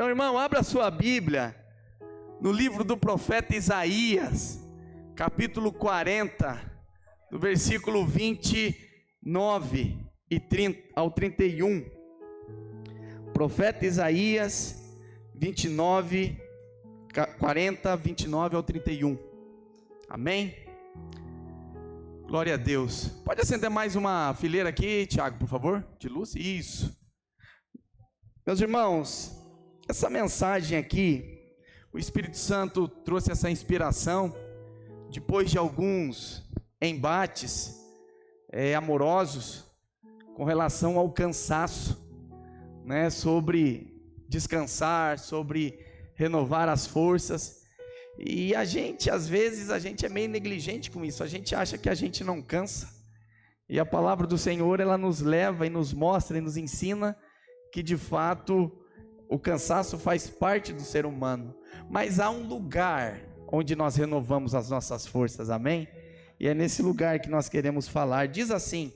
Meu irmão, abra sua Bíblia no livro do profeta Isaías, capítulo 40, do versículo 29 ao 31. Profeta Isaías 40, 29 ao 31. Amém? Glória a Deus. Pode acender mais uma fileira aqui, Tiago, por favor, de luz? Isso. Meus irmãos, essa mensagem aqui, o Espírito Santo trouxe essa inspiração depois de alguns embates amorosos com relação ao cansaço, né, sobre descansar, sobre renovar as forças. E às vezes a gente é meio negligente com isso. A gente acha que a gente não cansa. E a palavra do Senhor, ela nos leva e nos mostra e nos ensina que de fato o cansaço faz parte do ser humano. Mas há um lugar onde nós renovamos as nossas forças, amém? E é nesse lugar que nós queremos falar. Diz assim,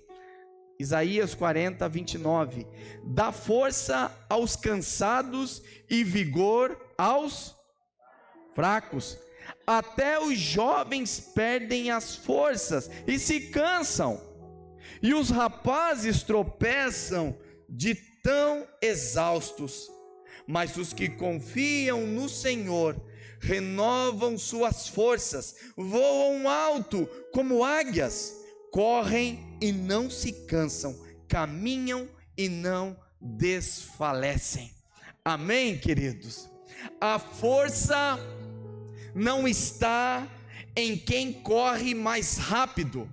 Isaías 40, 29: dá força aos cansados e vigor aos fracos. Até os jovens perdem as forças e se cansam, e os rapazes tropeçam de tão exaustos. Mas os que confiam no Senhor renovam suas forças, voam alto como águias, correm e não se cansam, caminham e não desfalecem. Amém, queridos? A força não está em quem corre mais rápido,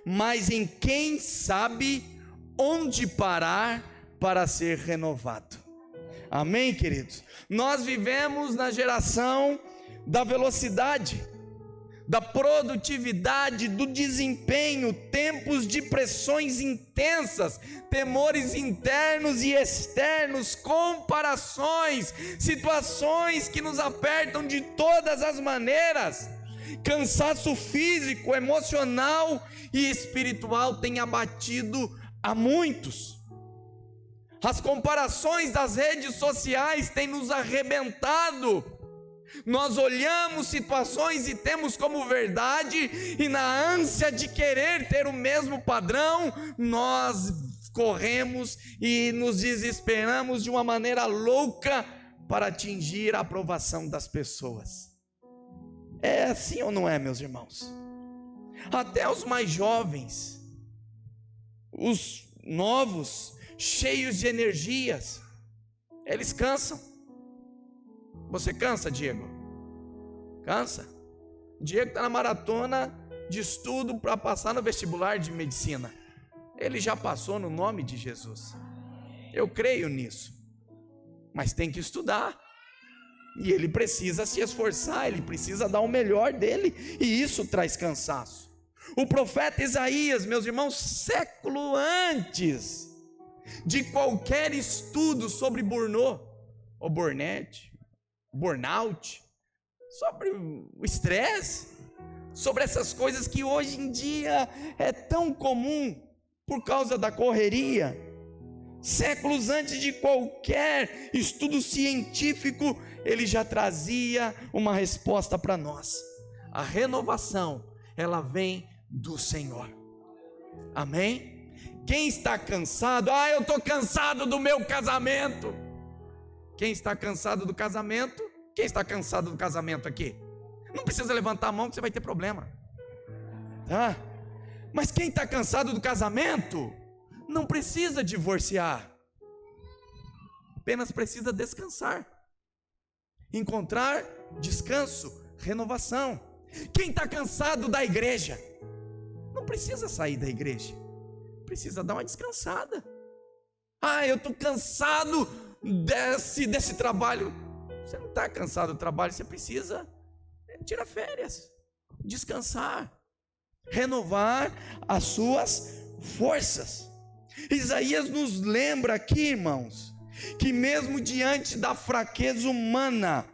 mas em quem sabe onde parar para ser renovado. Amém, queridos? Nós vivemos na geração da velocidade, da produtividade, do desempenho, tempos de pressões intensas, temores internos e externos, comparações, situações que nos apertam de todas as maneiras. Cansaço físico, emocional e espiritual tem abatido a muitos. As comparações das redes sociais têm nos arrebentado. Nós olhamos situações e temos como verdade, e na ânsia de querer ter o mesmo padrão, nós corremos e nos desesperamos de uma maneira louca para atingir a aprovação das pessoas. É assim ou não é, meus irmãos? Até os mais jovens, os novos, cheios de energias, eles cansam. Você cansa, Diego? Cansa? Diego está na maratona de estudo para passar no vestibular de medicina. Ele já passou no nome de Jesus. Eu creio nisso. Mas tem que estudar. E ele precisa se esforçar, ele precisa dar o melhor dele. E isso traz cansaço. O profeta Isaías, meus irmãos, século antes de qualquer estudo sobre burnout, ou burnout, sobre o estresse, sobre essas coisas que hoje em dia é tão comum por causa da correria. Séculos antes de qualquer estudo científico, ele já trazia uma resposta para nós. A renovação, ela vem do Senhor. Amém? Quem está cansado? Eu estou cansado do meu casamento. Quem está cansado do casamento? Quem está cansado do casamento aqui? Não precisa levantar a mão que você vai ter problema, tá? Mas quem está cansado do casamento não precisa divorciar, apenas precisa descansar, encontrar descanso, renovação. Quem está cansado da igreja não precisa sair da igreja, precisa dar uma descansada. Eu estou cansado desse trabalho. Você não está cansado do trabalho, você precisa tirar férias, descansar, renovar as suas forças. Isaías nos lembra aqui, irmãos, que mesmo diante da fraqueza humana,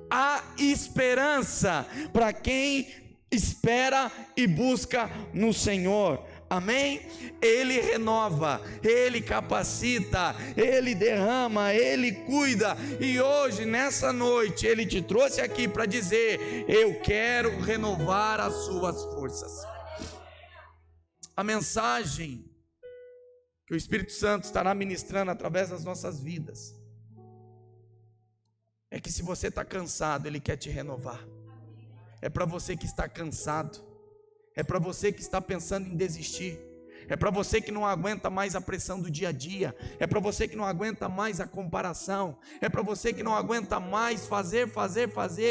há esperança para quem espera e busca no Senhor. Amém? Ele renova, Ele capacita, Ele derrama, Ele cuida. E hoje, nessa noite, Ele te trouxe aqui para dizer: eu quero renovar as suas forças. A mensagem que o Espírito Santo estará ministrando através das nossas vidas é que se você está cansado, Ele quer te renovar. É para você que está cansado, é para você que está pensando em desistir, é para você que não aguenta mais a pressão do dia a dia, é para você que não aguenta mais a comparação, é para você que não aguenta mais fazer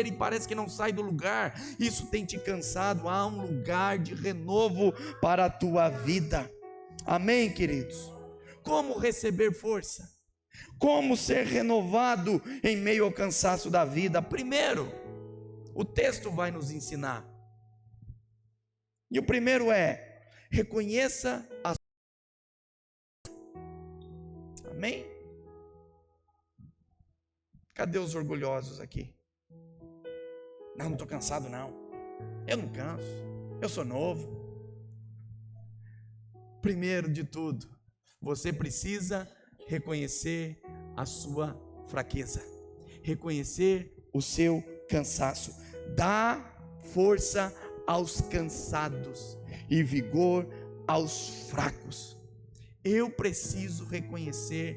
e parece que não sai do lugar. Isso tem te cansado. Há um lugar de renovo para a tua vida. Amém, queridos? Como receber força? Como ser renovado em meio ao cansaço da vida? Primeiro, o texto vai nos ensinar. E o primeiro é: reconheça a... Amém? Cadê os orgulhosos aqui? Não estou cansado não. Eu não canso. Eu sou novo. Primeiro de tudo, você precisa reconhecer a sua fraqueza, reconhecer o seu cansaço. Dá força aos cansados e vigor aos fracos. Eu preciso reconhecer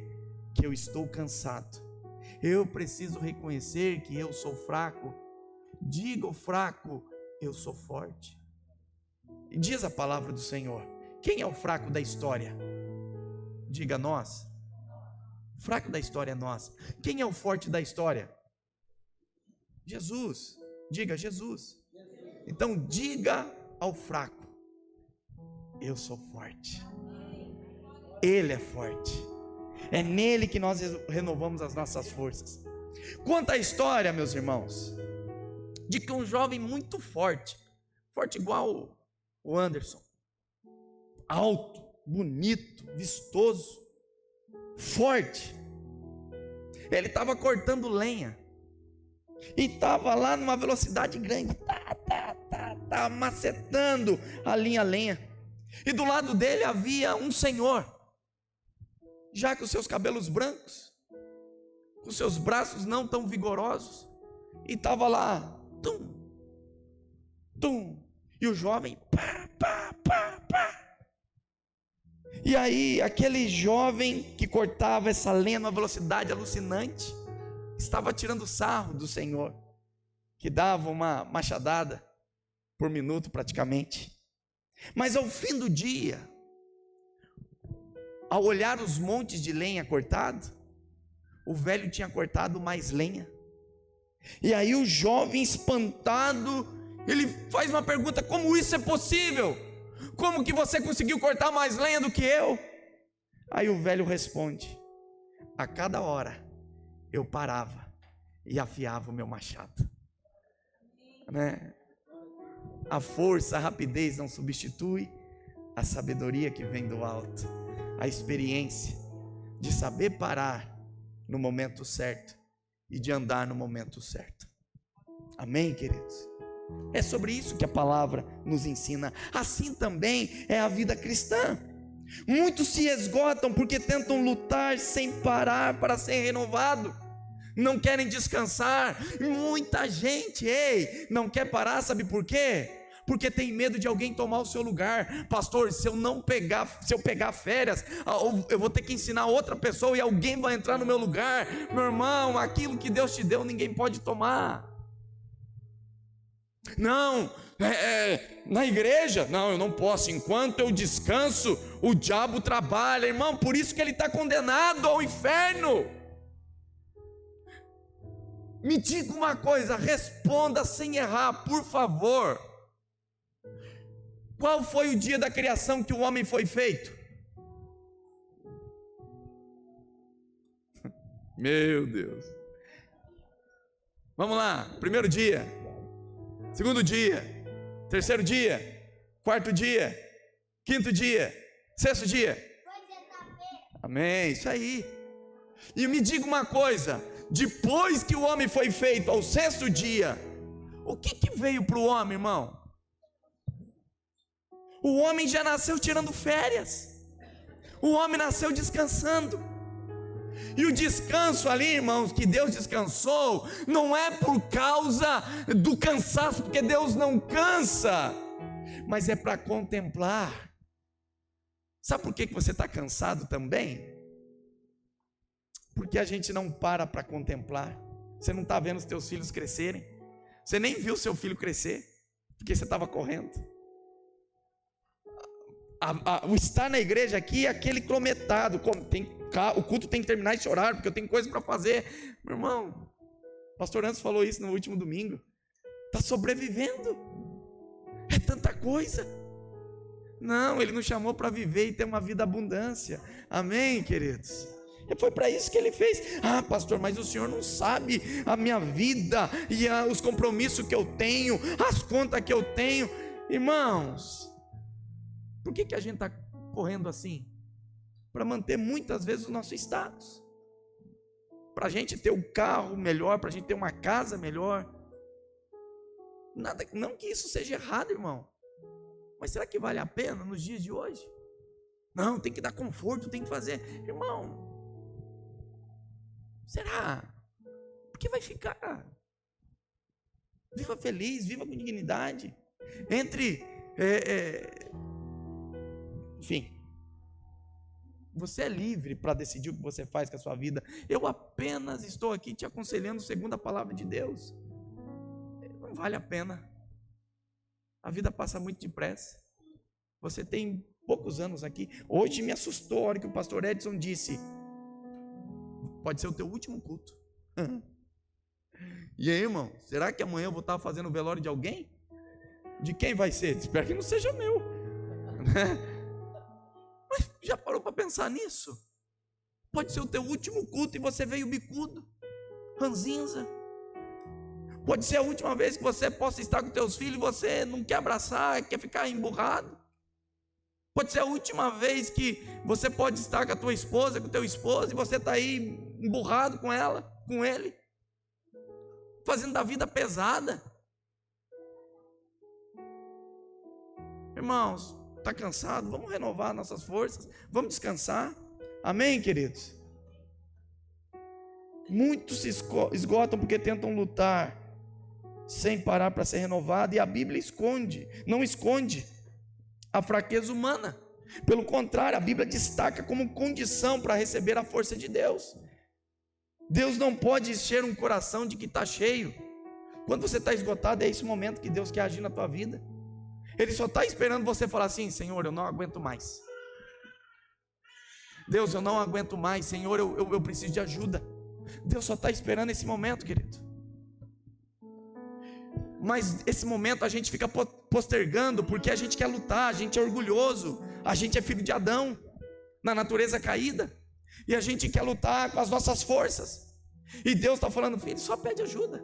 que eu estou cansado. Eu preciso reconhecer que eu sou fraco. Diga ao fraco: eu sou forte. E diz a palavra do Senhor: quem é o fraco da história? Diga: nós. O fraco da história é nós. Quem é o forte da história? Jesus. Diga: Jesus. Então diga ao fraco: eu sou forte. Ele é forte. É nele que nós renovamos as nossas forças. Conta a história, meus irmãos, de que um jovem muito forte igual o Anderson, alto, bonito, vistoso, forte, ele estava cortando lenha e estava lá numa velocidade grande, macetando ali a lenha. E do lado dele havia um senhor, já com seus cabelos brancos, com seus braços não tão vigorosos, e estava lá, tum, tum, e o jovem, pá, pá, pá, pá. E aí, aquele jovem que cortava essa lenha numa velocidade alucinante, estava tirando sarro do Senhor, que dava uma machadada por minuto praticamente. Mas ao fim do dia, ao olhar os montes de lenha cortado, o velho tinha cortado mais lenha. E aí o jovem, espantado, ele faz uma pergunta: como isso é possível? Como que você conseguiu cortar mais lenha do que eu? Aí o velho responde: a cada hora eu parava e afiava o meu machado, né? A força, a rapidez não substitui a sabedoria que vem do alto, a experiência de saber parar no momento certo e de andar no momento certo. Amém, queridos? É sobre isso que a palavra nos ensina. Assim também é a vida cristã. Muitos se esgotam porque tentam lutar sem parar para ser renovado, não querem descansar. Muita gente, não quer parar, sabe por quê? Porque tem medo de alguém tomar o seu lugar. Pastor, se eu pegar férias, eu vou ter que ensinar outra pessoa e alguém vai entrar no meu lugar. Meu irmão, aquilo que Deus te deu ninguém pode tomar. Não, na igreja, não, eu não posso. Enquanto eu descanso, o diabo trabalha. Irmão, por isso que ele está condenado ao inferno. Me diga uma coisa, responda sem errar, por favor. Qual foi o dia da criação que o homem foi feito? Meu Deus. Vamos lá, primeiro dia, segundo dia, terceiro dia, quarto dia, quinto dia, sexto dia. Amém, isso aí. E me diga uma coisa, depois que o homem foi feito ao sexto dia, o que veio para o homem, irmão? O homem já nasceu tirando férias. O homem nasceu descansando. E o descanso ali, irmãos, que Deus descansou, não é por causa do cansaço, porque Deus não cansa, mas é para contemplar. Sabe por que você está cansado também? Porque a gente não para contemplar. Você não está vendo os teus filhos crescerem. Você nem viu seu filho crescer, porque você estava correndo. O estar na igreja aqui é aquele crometado. O culto tem que terminar esse horário, porque eu tenho coisa para fazer. Meu irmão, o pastor Anderson falou isso no último domingo. Está sobrevivendo. É tanta coisa. Não, ele nos chamou para viver e ter uma vida abundância. Amém, queridos? E foi para isso que ele fez. Ah, pastor, mas o senhor não sabe a minha vida e os compromissos que eu tenho, as contas que eu tenho. Irmãos, por que a gente está correndo assim? Para manter muitas vezes o nosso status, para a gente ter um carro melhor, para a gente ter uma casa melhor. Nada, não que isso seja errado, irmão, mas será que vale a pena nos dias de hoje? Não, tem que dar conforto, tem que fazer. Irmão, será? Porque vai ficar. Viva feliz, viva com dignidade. Enfim, você é livre para decidir o que você faz com a sua vida. Eu apenas estou aqui te aconselhando segundo a palavra de Deus. Não vale a pena. A vida passa muito depressa. Você tem poucos anos aqui. Hoje me assustou a hora que o pastor Edson disse: pode ser o teu último culto. E aí, irmão, será que amanhã eu vou estar fazendo o velório de alguém? De quem vai ser? Espero que não seja meu. Mas já parou para pensar nisso? Pode ser o teu último culto e você veio bicudo, ranzinza. Pode ser a última vez que você possa estar com teus filhos e você não quer abraçar, quer ficar emburrado. Pode ser a última vez que você pode estar com a tua esposa, com o teu esposo, e você está aí emburrado com ela, com ele, fazendo da vida pesada. Irmãos, está cansado? Vamos renovar nossas forças, vamos descansar. Amém, queridos? Muitos se esgotam porque tentam lutar sem parar para ser renovado, e a Bíblia não esconde a fraqueza humana. Pelo contrário, a Bíblia destaca como condição para receber a força de Deus. Deus não pode encher um coração de que está cheio. Quando você está esgotado, é esse momento que Deus quer agir na tua vida. Ele só está esperando você falar assim: Senhor, eu não aguento mais. Deus, eu não aguento mais. Senhor, eu preciso de ajuda. Deus só está esperando esse momento, querido. Mas esse momento a gente fica postergando, porque a gente quer lutar, a gente é orgulhoso, a gente é filho de Adão, na natureza caída, e a gente quer lutar com as nossas forças. E Deus está falando: filho, só pede ajuda.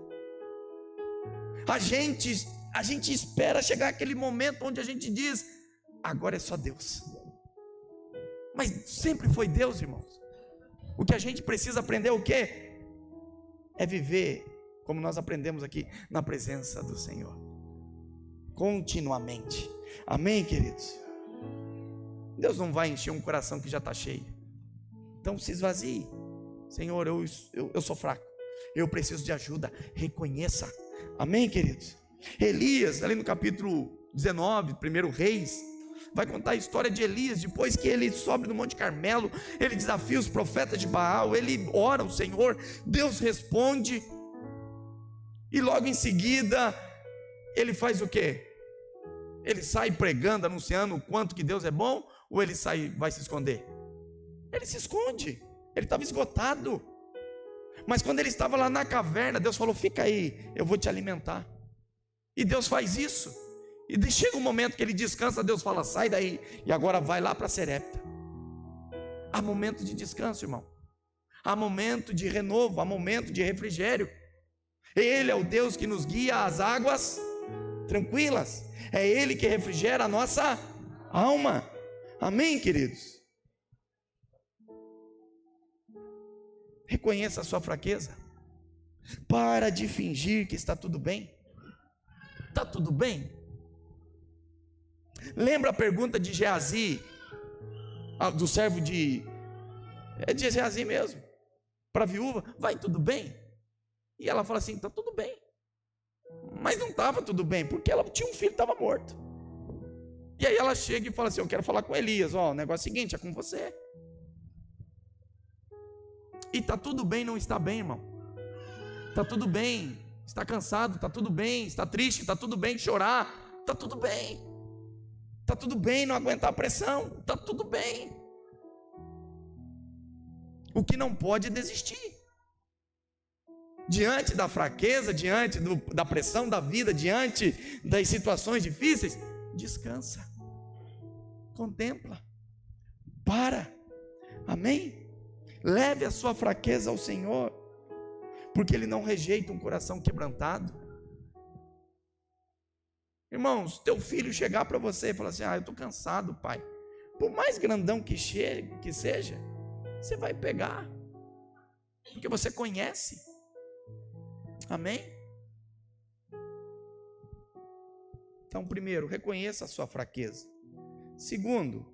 A gente espera chegar aquele momento onde a gente diz: agora é só Deus. Mas sempre foi Deus, irmãos. O que a gente precisa aprender é o quê? É viver como nós aprendemos aqui, na presença do Senhor, continuamente. Amém, queridos? Deus não vai encher um coração que já está cheio. Então se esvazie. Senhor, eu sou fraco, eu preciso de ajuda. Reconheça. Amém, queridos? Elias, ali no capítulo 19, 1 Reis, vai contar a história de Elias. Depois que ele sobe no Monte Carmelo, ele desafia os profetas de Baal, ele ora ao Senhor, Deus responde, e logo em seguida ele faz o quê? Ele sai pregando, anunciando o quanto que Deus é bom, ou ele vai se esconder? Ele se esconde. Ele estava esgotado. Mas quando ele estava lá na caverna, Deus falou: fica aí, eu vou te alimentar. E Deus faz isso. E chega um momento que ele descansa, Deus fala: sai daí, e agora vai lá para Serepta. Há momento de descanso, irmão. Há momento de renovo, há momento de refrigério. Ele é o Deus que nos guia às águas tranquilas. É Ele que refrigera a nossa alma. Amém, queridos? Reconheça a sua fraqueza. Para de fingir que está tudo bem. Está tudo bem? Lembra a pergunta de Geazi, do servo de Geazi mesmo, para a viúva: vai tudo bem? E ela fala assim: está tudo bem. Mas não estava tudo bem, porque ela tinha um filho que estava morto. E aí ela chega e fala assim: eu quero falar com Elias, o negócio é o seguinte, é com você. E está tudo bem não está bem, irmão. Está tudo bem, está cansado, está tudo bem, está triste, está tudo bem chorar, está tudo bem. Está tudo bem não aguentar a pressão, está tudo bem. O que não pode é desistir. Diante da fraqueza, diante da pressão da vida, diante das situações difíceis, descansa, contempla, para, amém? Leve a sua fraqueza ao Senhor, porque Ele não rejeita um coração quebrantado. Irmãos, teu filho chegar para você e falar assim: eu estou cansado, pai. Por mais grandão que seja, você vai pegar, porque você conhece. Amém? Então, primeiro, reconheça a sua fraqueza. Segundo,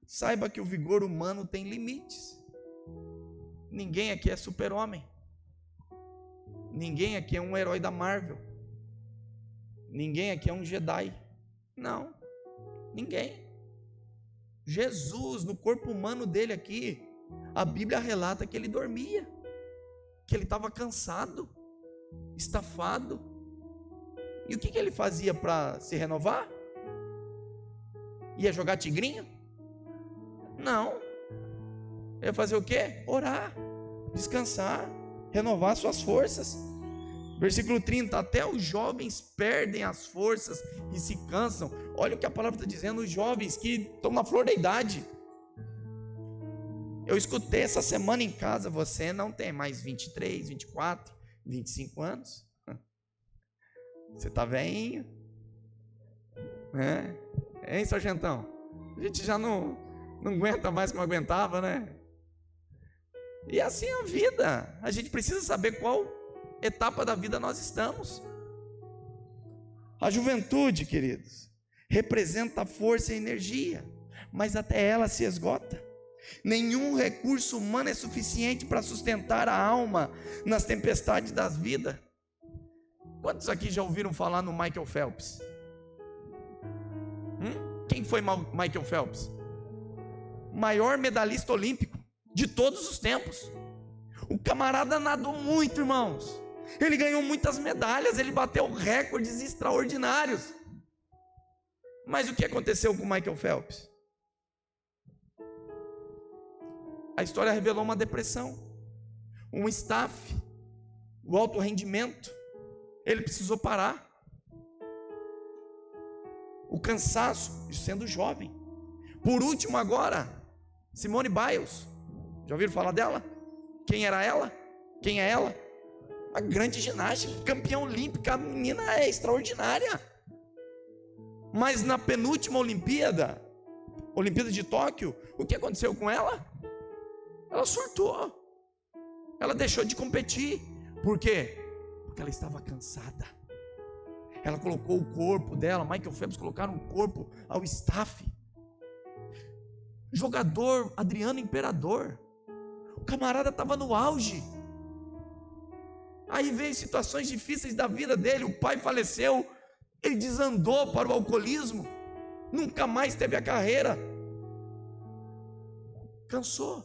saiba que o vigor humano tem limites. Ninguém aqui é super-homem. Ninguém aqui é um herói da Marvel. Ninguém aqui é um Jedi. Não, ninguém. Jesus, no corpo humano dele aqui, a Bíblia relata que ele dormia, que ele estava cansado, estafado. E o que ele fazia para se renovar? Ia jogar tigrinho? Não. Ia fazer o quê? Orar, descansar, renovar suas forças. Versículo 30, até os jovens perdem as forças e se cansam. Olha o que a palavra está dizendo, os jovens que estão na flor da idade. Eu escutei essa semana em casa: você não tem mais 23, 24, 25 anos. Você está velhinho. Hein, sargentão? A gente já não aguenta mais como aguentava, né? E assim é a vida. A gente precisa saber qual etapa da vida nós estamos. A juventude, queridos, representa força e energia, mas até ela se esgota. Nenhum recurso humano é suficiente para sustentar a alma nas tempestades das vidas. Quantos aqui já ouviram falar no Michael Phelps? Quem foi Michael Phelps? Maior medalhista olímpico de todos os tempos. O camarada nadou muito, irmãos. Ele ganhou muitas medalhas, ele bateu recordes extraordinários. Mas o que aconteceu com Michael Phelps? A história revelou uma depressão, um estafe, o alto rendimento. Ele precisou parar. O cansaço, sendo jovem. Por último agora, Simone Biles. Já ouviram falar dela? Quem era ela? Quem é ela? A grande ginástica, campeã olímpica. A menina é extraordinária. Mas na penúltima Olimpíada de Tóquio, o que aconteceu com ela? Ela surtou. Ela deixou de competir. Por quê? Porque ela estava cansada. Ela colocou o corpo dela, Michael Phelps colocaram o corpo ao staff. Jogador Adriano Imperador, o camarada estava no auge. Aí veio situações difíceis da vida dele, o pai faleceu, ele desandou para o alcoolismo, nunca mais teve a carreira, cansou.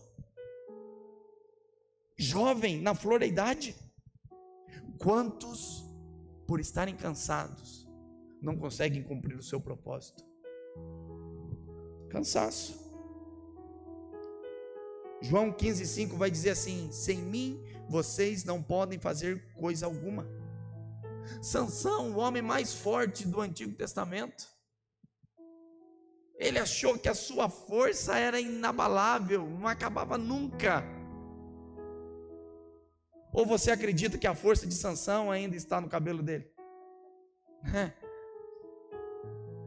Jovem, na flor da idade. Quantos, por estarem cansados, não conseguem cumprir o seu propósito? Cansaço. João 15,5 vai dizer assim: sem mim vocês não podem fazer coisa alguma. Sansão, o homem mais forte do Antigo Testamento, ele achou que a sua força era inabalável, não acabava nunca. Ou você acredita que a força de Sansão ainda está no cabelo dele?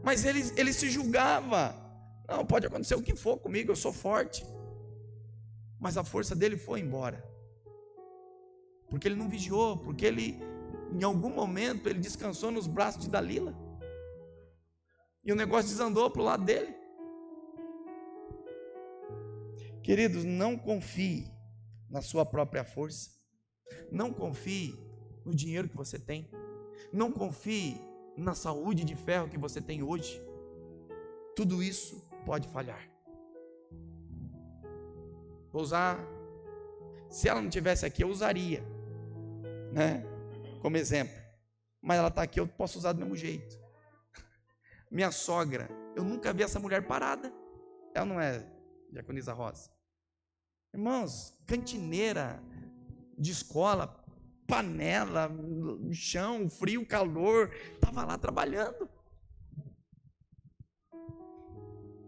Mas ele se julgava: não, pode acontecer o que for comigo, eu sou forte. Mas a força dele foi embora, porque ele não vigiou, porque ele, em algum momento, ele descansou nos braços de Dalila. E o negócio desandou para o lado dele. Queridos, não confie na sua própria força. Não confie no dinheiro que você tem. Não confie na saúde de ferro que você tem hoje. Tudo isso pode falhar. Vou usar, se ela não estivesse aqui, eu usaria, né, como exemplo. Mas ela está aqui, eu posso usar do mesmo jeito. Minha sogra, eu nunca vi essa mulher parada. Ela não é Diaconisa Rosa? Irmãos, cantineira de escola, panela, chão, frio, calor, estava lá trabalhando.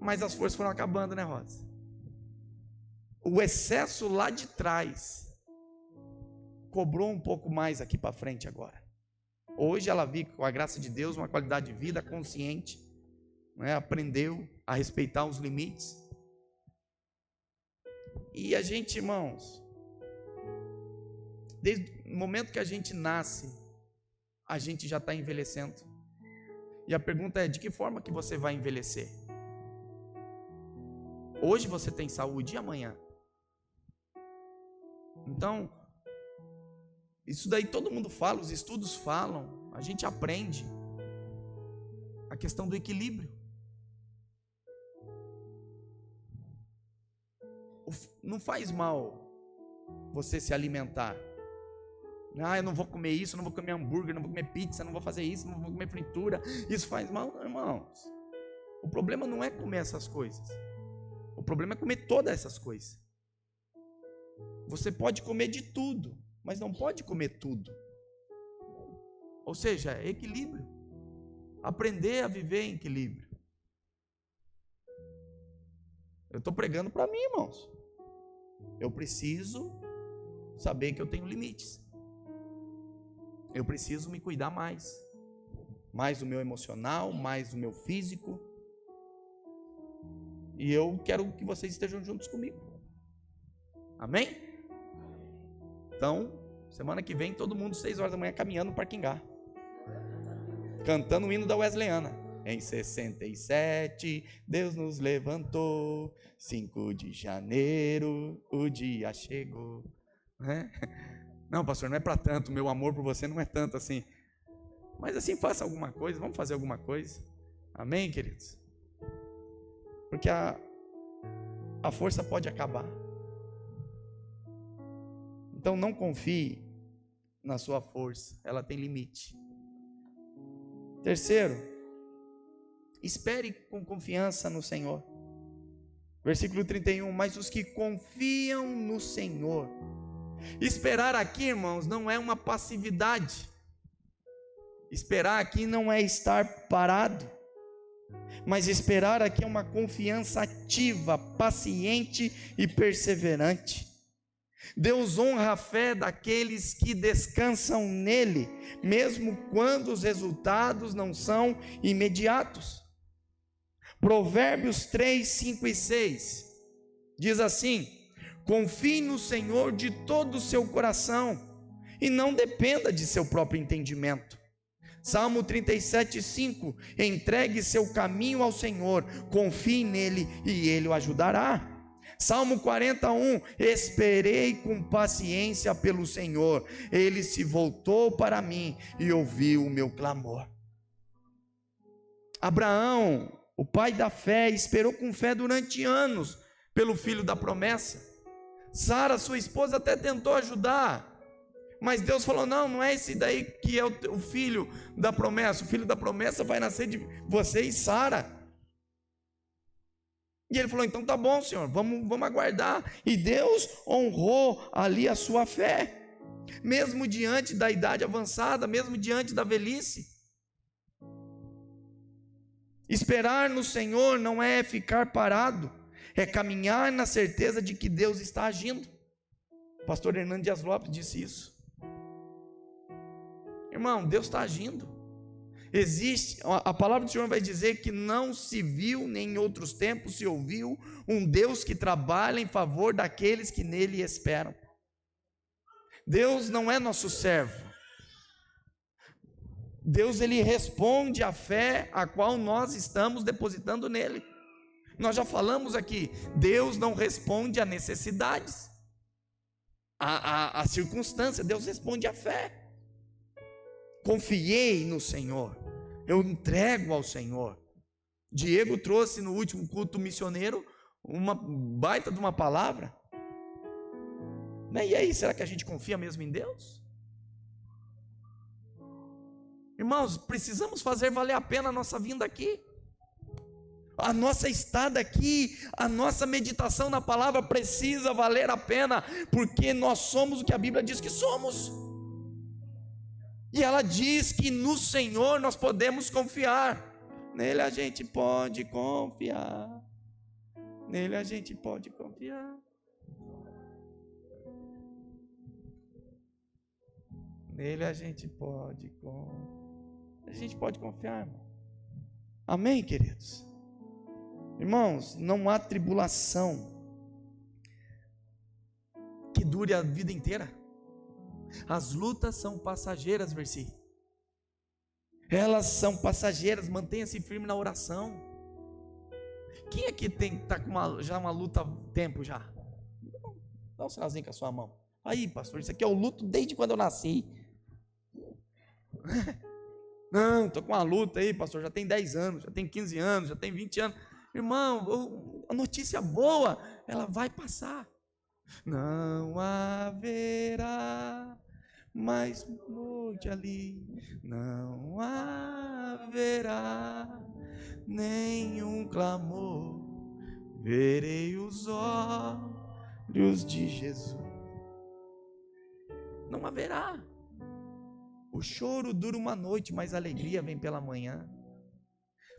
Mas as forças foram acabando, né, Rosa? O excesso lá de trás cobrou um pouco mais aqui para frente agora. Hoje ela vive, com a graça de Deus, uma qualidade de vida consciente, né? Aprendeu a respeitar os limites. E a gente, irmãos, desde o momento que a gente nasce, a gente já está envelhecendo. E a pergunta é, de que forma que você vai envelhecer? Hoje você tem saúde, e amanhã? Então, isso daí todo mundo fala, os estudos falam, a gente aprende a questão do equilíbrio. Não faz mal você se alimentar. Eu não vou comer isso, não vou comer hambúrguer, não vou comer pizza, não vou fazer isso, não vou comer fritura. Isso faz mal, irmãos. O problema não é comer essas coisas. O problema é comer todas essas coisas. Você pode comer de tudo, mas não pode comer tudo. Ou seja, é equilíbrio. Aprender a viver em equilíbrio. Eu estou pregando para mim, irmãos. Eu preciso saber que eu tenho limites. Eu preciso me cuidar mais. Mais do meu emocional, mais do meu físico. E eu quero que vocês estejam juntos comigo. Amém? Então, semana que vem, todo mundo 6 horas da manhã caminhando no Parquingá, cantando o hino da Wesleyana. Em 67, Deus nos levantou, 5 de janeiro, o dia chegou. Não, pastor, não é para tanto, meu amor por você não é tanto assim. Mas assim, faça alguma coisa, vamos fazer alguma coisa. Amém, queridos? Porque a força pode acabar. Então não confie na sua força, ela tem limite. Terceiro, espere com confiança no Senhor. Versículo 31, mas os que confiam no Senhor. Esperar aqui, irmãos, não é uma passividade. Esperar aqui não é estar parado. Mas esperar aqui é uma confiança ativa, paciente e perseverante. Deus honra a fé daqueles que descansam nele, mesmo quando os resultados não são imediatos. Provérbios 3, 5 e 6 diz assim: confie no Senhor de todo o seu coração e não dependa de seu próprio entendimento. Salmo 37, 5: entregue seu caminho ao Senhor, confie nele e ele o ajudará. Salmo 41, esperei com paciência pelo Senhor, ele se voltou para mim e ouviu o meu clamor. Abraão, o pai da fé, esperou com fé durante anos pelo filho da promessa. Sara, sua esposa, até tentou ajudar, mas Deus falou: não é esse daí que é o filho da promessa. O filho da promessa vai nascer de você e Sara. E ele falou: então tá bom, Senhor, vamos aguardar. E Deus honrou ali a sua fé, mesmo diante da idade avançada, mesmo diante da velhice. Esperar no Senhor não é ficar parado, é caminhar na certeza de que Deus está agindo. O pastor Hernando Dias Lopes disse isso. Irmão, Deus está agindo. Existe, a palavra do Senhor vai dizer que não se viu, nem em outros tempos se ouviu, um Deus que trabalha em favor daqueles que nele esperam. Deus não é nosso servo. Deus, ele responde à fé a qual nós estamos depositando nele. Nós já falamos aqui, Deus não responde a necessidades, a circunstância, Deus responde à fé. Confiei no Senhor, eu entrego ao Senhor. Diego trouxe no último culto missioneiro uma baita de uma palavra. E aí, será que a gente confia mesmo em Deus? Irmãos, precisamos fazer valer a pena a nossa vinda aqui, a nossa estada aqui, a nossa meditação na palavra precisa valer a pena, porque nós somos o que a Bíblia diz que somos, e ela diz que no Senhor nós podemos confiar, nele a gente pode confiar, nele a gente pode confiar, nele a gente pode confiar, irmão. Amém, queridos? Irmãos, não há tribulação que dure a vida inteira. As lutas são passageiras, versículo. Elas são passageiras, mantenha-se firme na oração. Quem aqui está com já uma luta há tempo já? Dá um sinalzinho com a sua mão. Aí, pastor, isso aqui é o luto desde quando eu nasci. Não, estou com uma luta aí, pastor, já tem 10 anos, já tem 15 anos, já tem 20 anos. Irmão, a notícia boa, ela vai passar. Não haverá mais noite ali, não haverá nenhum clamor, verei os olhos de Jesus. Não haverá. O choro dura uma noite, mas a alegria vem pela manhã.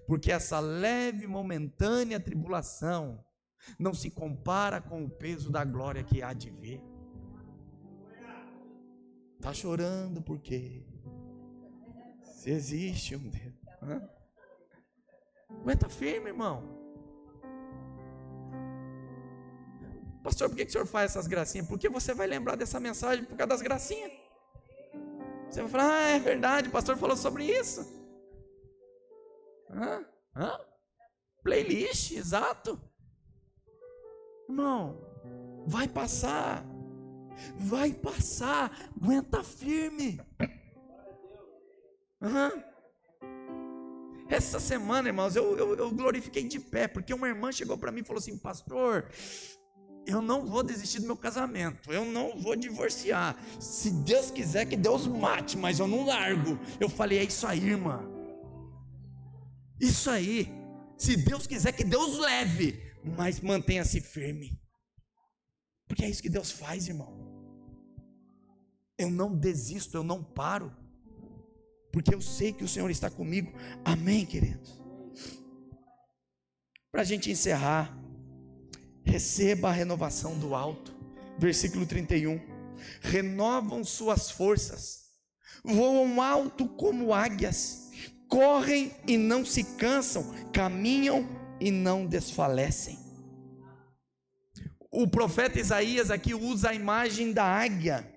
Porque essa leve, momentânea tribulação não se compara com o peso da glória que há de vir. Está chorando porque se existe um Deus. Aguenta firme, irmão. Pastor, por que o senhor faz essas gracinhas? Porque você vai lembrar dessa mensagem por causa das gracinhas. Você vai falar, é verdade, o pastor falou sobre isso. Playlist, exato. Irmão, vai passar, aguenta firme. Essa semana, irmãos, eu glorifiquei de pé, porque uma irmã chegou para mim e falou assim, pastor, eu não vou desistir do meu casamento, eu não vou divorciar, se Deus quiser que Deus mate, mas eu não largo. Eu falei, é isso aí, irmã, isso aí, se Deus quiser que Deus leve, mas mantenha-se firme, porque é isso que Deus faz, irmão. Eu não desisto, eu não paro, porque eu sei que o Senhor está comigo. Amém, queridos? Para a gente encerrar, receba a renovação do alto. Versículo 31. Renovam suas forças, voam alto como águias, correm e não se cansam, caminham e não desfalecem. O profeta Isaías aqui usa a imagem da águia.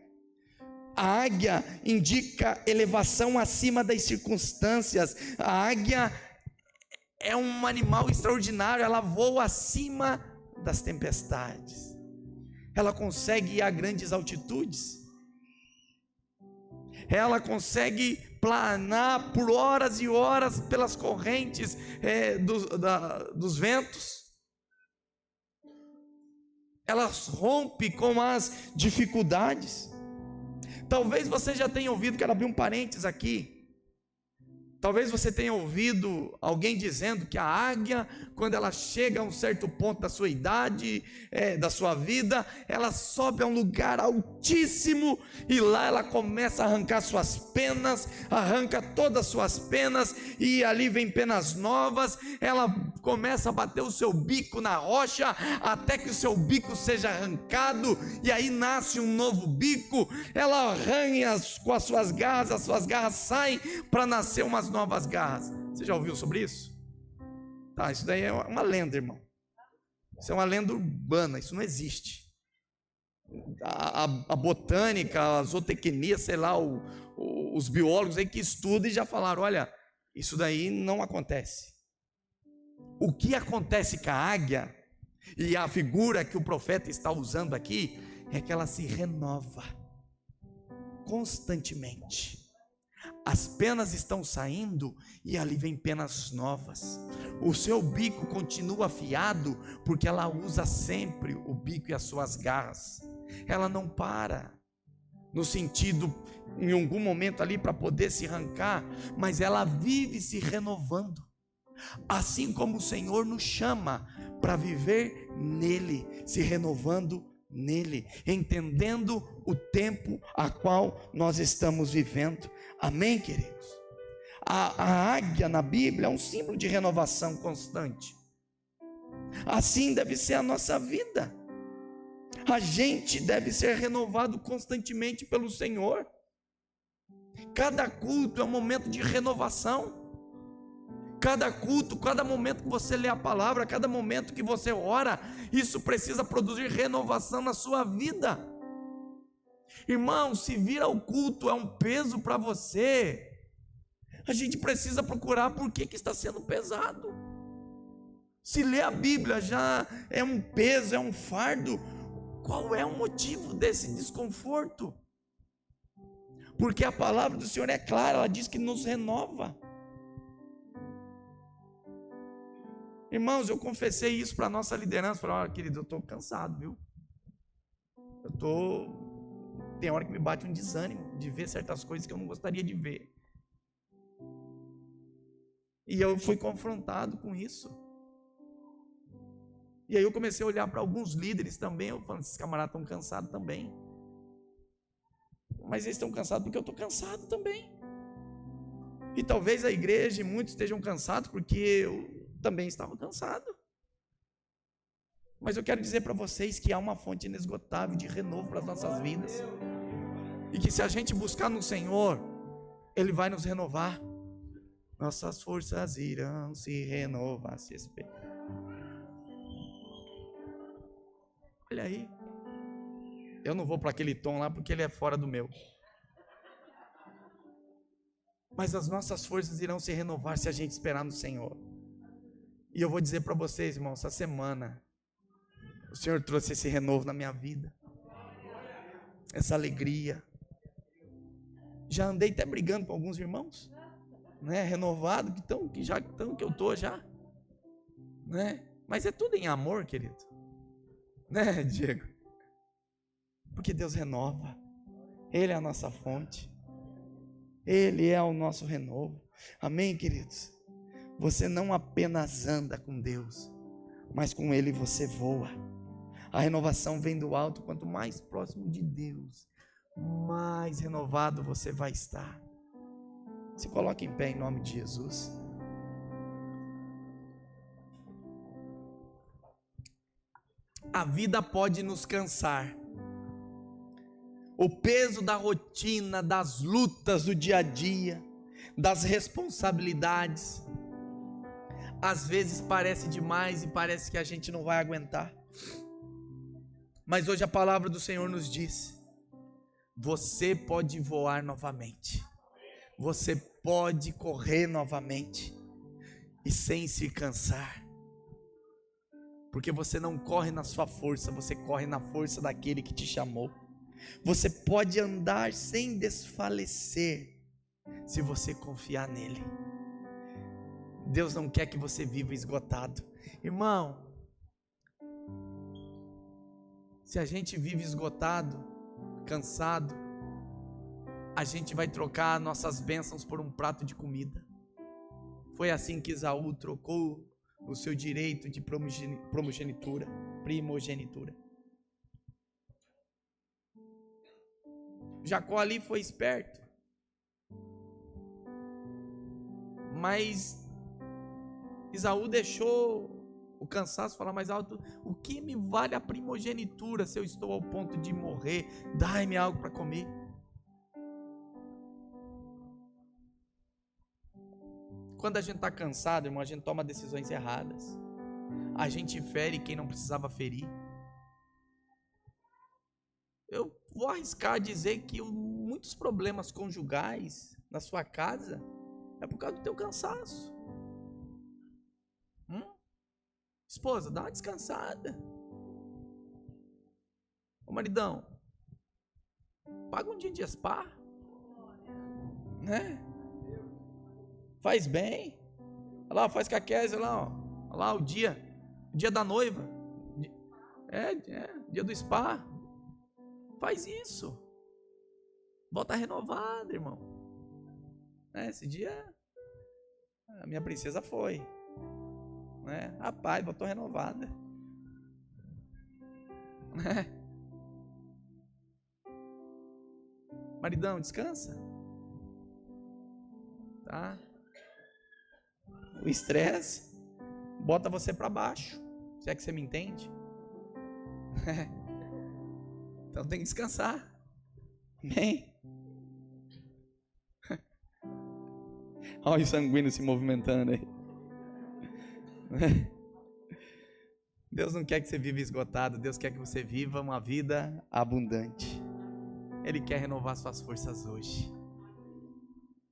A águia indica elevação acima das circunstâncias. A águia é um animal extraordinário, ela voa acima das tempestades, ela consegue ir a grandes altitudes, ela consegue planar por horas e horas pelas correntes dos ventos, ela rompe com as dificuldades. Talvez você já tenha ouvido, quero abrir um parênteses aqui, talvez você tenha ouvido alguém dizendo que a águia, quando ela chega a um certo ponto da sua idade, da sua vida, ela sobe a um lugar altíssimo, e lá ela começa a arrancar suas penas, arranca todas as suas penas, e ali vem penas novas, ela começa a bater o seu bico na rocha, até que o seu bico seja arrancado, e aí nasce um novo bico, ela arranha com as suas garras saem, para nascer umas novas garras. Você já ouviu sobre isso? Tá, isso daí é uma lenda, irmão. Isso é uma lenda urbana, isso não existe. A botânica, a zootecnia, sei lá, os biólogos aí que estudam e já falaram, olha, isso daí não acontece. O que acontece com a águia, e a figura que o profeta está usando aqui, é que ela se renova constantemente. As penas estão saindo e ali vem penas novas. O seu bico continua afiado porque ela usa sempre o bico e as suas garras. Ela não para, no sentido, em algum momento ali para poder se arrancar, mas ela vive se renovando. Assim como o Senhor nos chama para viver nele, se renovando nele, entendendo o tempo a qual nós estamos vivendo. Amém, queridos? A águia na Bíblia é um símbolo de renovação constante. Assim deve ser a nossa vida. A gente deve ser renovado constantemente pelo Senhor. Cada culto é um momento de renovação. Cada culto, cada momento que você lê a palavra, cada momento que você ora, isso precisa produzir renovação na sua vida. Irmão, se vir ao culto é um peso para você, a gente precisa procurar por que está sendo pesado. Se ler a Bíblia já é um peso, é um fardo, qual é o motivo desse desconforto? Porque a palavra do Senhor é clara, ela diz que nos renova. Irmãos, eu confessei isso para a nossa liderança, falei, olha, querido, eu estou cansado, viu? Tem hora que me bate um desânimo de ver certas coisas que eu não gostaria de ver. E eu fui confrontado com isso. E aí eu comecei a olhar para alguns líderes também, eu falando, esses camaradas estão cansados também. Mas eles estão cansados porque eu estou cansado também. E talvez a igreja e muitos estejam cansados porque eu também estava cansado. Mas eu quero dizer para vocês que há uma fonte inesgotável de renovo para as nossas vidas. E que se a gente buscar no Senhor, Ele vai nos renovar. Nossas forças irão se renovar, se esperar. Olha aí. Eu não vou para aquele tom lá porque ele é fora do meu. Mas as nossas forças irão se renovar se a gente esperar no Senhor. E eu vou dizer para vocês, irmãos, essa semana o Senhor trouxe esse renovo na minha vida, essa alegria. Já andei até brigando com alguns irmãos, né, renovado, que eu estou já, né, mas é tudo em amor, querido, né, Diego? Porque Deus renova, Ele é a nossa fonte, Ele é o nosso renovo. Amém, queridos? Você não apenas anda com Deus, mas com Ele você voa. A renovação vem do alto. Quanto mais próximo de Deus, mais renovado você vai estar. Se coloque em pé em nome de Jesus. A vida pode nos cansar. O peso da rotina, das lutas do dia a dia, das responsabilidades, às vezes parece demais e parece que a gente não vai aguentar. Mas hoje a palavra do Senhor nos diz: você pode voar novamente. Você pode correr novamente e sem se cansar. Porque você não corre na sua força, você corre na força daquele que te chamou. Você pode andar sem desfalecer se você confiar nele. Deus não quer que você viva esgotado. Irmão, se a gente vive esgotado, cansado, a gente vai trocar nossas bênçãos por um prato de comida. Foi assim que Esaú trocou o seu direito de primogenitura. Jacó ali foi esperto, mas Esaú deixou o cansaço falar mais alto. O que me vale a primogenitura se eu estou ao ponto de morrer? Dai-me algo para comer. Quando a gente está cansado, irmão, a gente toma decisões erradas. A gente fere quem não precisava ferir. Eu vou arriscar dizer que muitos problemas conjugais na sua casa é por causa do teu cansaço. Esposa, dá uma descansada. Ô maridão, paga um dia de spa, né? Faz bem. Olha lá, faz caquese, olha lá, ó. Olha lá o dia da noiva. Dia do spa. Faz isso. Volta renovada, irmão. Esse dia a minha princesa foi. Rapaz, voltou renovada. Maridão, descansa. Tá? O estresse bota você para baixo. Se é que você me entende. Então tem que descansar. Amém? Olha o sanguíneo se movimentando aí. Deus não quer que você viva esgotado. Deus quer que você viva uma vida abundante. Ele quer renovar suas forças hoje.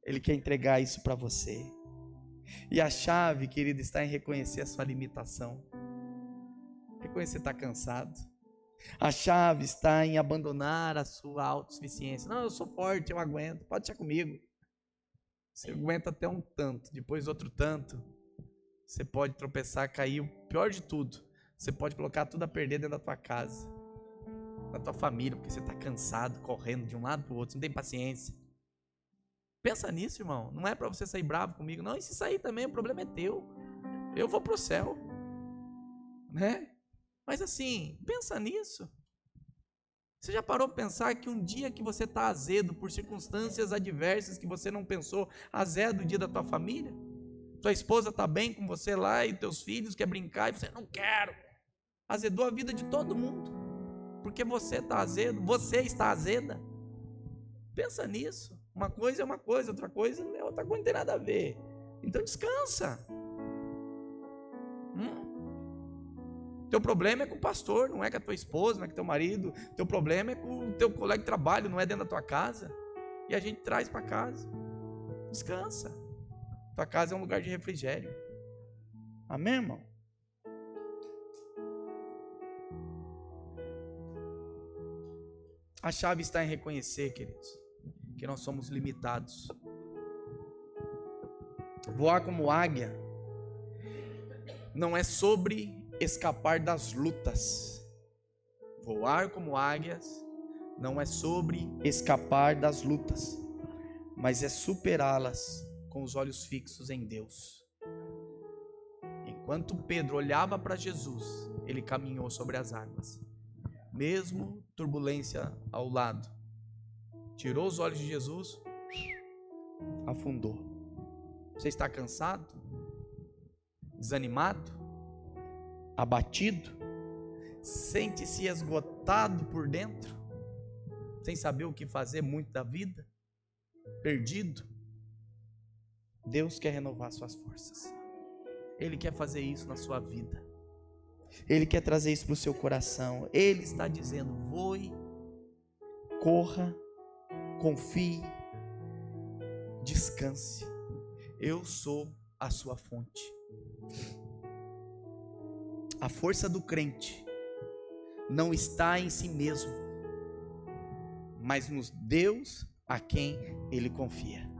Ele quer entregar isso para você. E a chave, querido, está em reconhecer a sua limitação. Reconhecer que está cansado. A chave está em abandonar a sua autossuficiência. Não, eu sou forte, eu aguento. Pode deixar comigo. Você aguenta até um tanto. Depois outro tanto. Você pode tropeçar, cair. O pior de tudo, você pode colocar tudo a perder dentro da tua casa. Da tua família, porque você está cansado, correndo de um lado para o outro, você não tem paciência. Pensa nisso, irmão. Não é para você sair bravo comigo, não. E se sair também, o problema é teu. Eu vou para o céu, né? Mas assim, pensa nisso. Você já parou para pensar que um dia que você está azedo por circunstâncias adversas que você não pensou, azedo o dia da tua família? Tua esposa está bem com você lá e teus filhos quer brincar e você não quer. Azedou a vida de todo mundo. Porque você está azedo, você está azeda. Pensa nisso. Uma coisa é uma coisa, outra coisa é outra coisa, não tem nada a ver. Então descansa. Teu problema é com o pastor, não é com a tua esposa, não é com o teu marido. Teu problema é com o teu colega de trabalho, não é dentro da tua casa. E a gente traz para casa. Descansa. Tua casa é um lugar de refrigério. Amém, irmão? A chave está em reconhecer, queridos, que nós somos limitados. Voar como águia não é sobre escapar das lutas. Voar como águias não é sobre escapar das lutas, mas é superá-las com os olhos fixos em Deus. Enquanto Pedro olhava para Jesus, ele caminhou sobre as águas. Mesmo turbulência ao lado, tirou os olhos de Jesus, afundou. Você está cansado? Desanimado? Abatido? Sente-se esgotado por dentro? Sem saber o que fazer muito da vida? Perdido? Deus quer renovar suas forças. Ele quer fazer isso na sua vida. Ele quer trazer isso para o seu coração. Ele está dizendo: voe, corra, confie, descanse. Eu sou a sua fonte. A força do crente não está em si mesmo, mas no Deus a quem ele confia.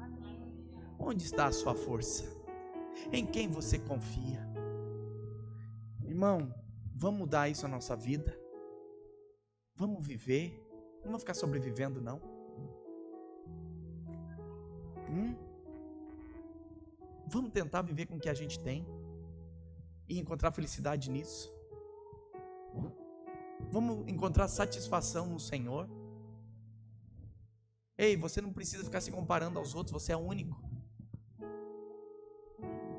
Onde está a sua força? Em quem você confia? Irmão, vamos mudar isso na nossa vida. Vamos viver. Não vamos ficar sobrevivendo, não. Vamos tentar viver com o que a gente tem e encontrar felicidade nisso. Vamos encontrar satisfação no Senhor. Ei, você não precisa ficar se comparando aos outros, você é único.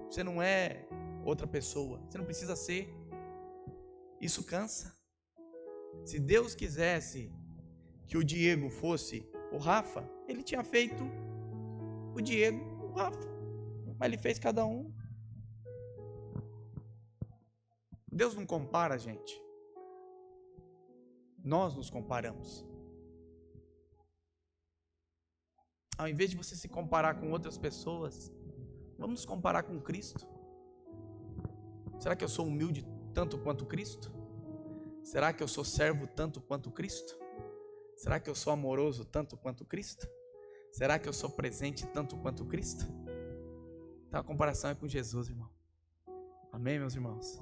Você não é outra pessoa, você não precisa ser. Isso cansa. Se Deus quisesse que o Diego fosse o Rafa, ele tinha feito o Diego o Rafa, mas ele fez cada um. Deus não compara a gente. Nós nos comparamos. ao invés de você se comparar com outras pessoas, vamos nos comparar com Cristo. Será que eu sou humilde tanto quanto Cristo? Será que eu sou servo tanto quanto Cristo? Será que eu sou amoroso tanto quanto Cristo? Será que eu sou presente tanto quanto Cristo? Então a comparação é com Jesus, irmão. Amém, meus irmãos?